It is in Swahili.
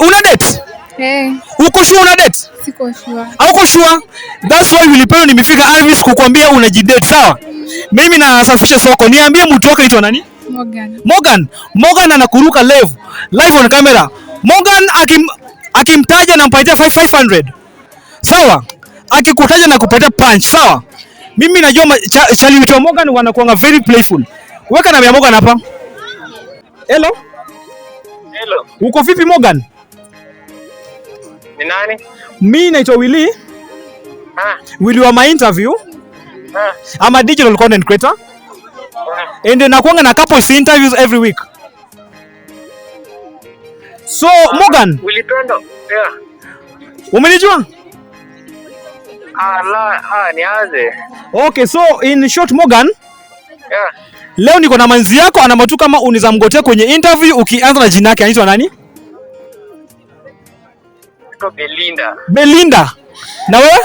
Una date? Uko sure una date? Siko sure. Hauko sure? That's why nilipenda nimefika Alvis kukwambia unajidate, sawa? Mimi nasafisha soko. Niambie mtu wako anaitwa nani? Morgan anakuruka live on camera. Morgan akimtaja na mpatia 500. Sawa? Akikutaja na kupatia punch, sawa? Mimi najua chali wito Morgan wanakuanga very playful. Weka na Morgan hapa. Hello? Uko vipi Morgan? Ni nani? Mimi naitwa Willy. Willy wa my interview. I'm a digital content creator. And nakuanga na couples interviews every week. So Morgan, Willy Pendo. Yeah. Umenijua? Niaze. Okay, so in short Morgan, Yeah. leo niko na manzi yako ana matu kama uniza mgotea kwenye interview ukianza na jina yake anaitwa nani? Belinda. Belinda. Na wewe?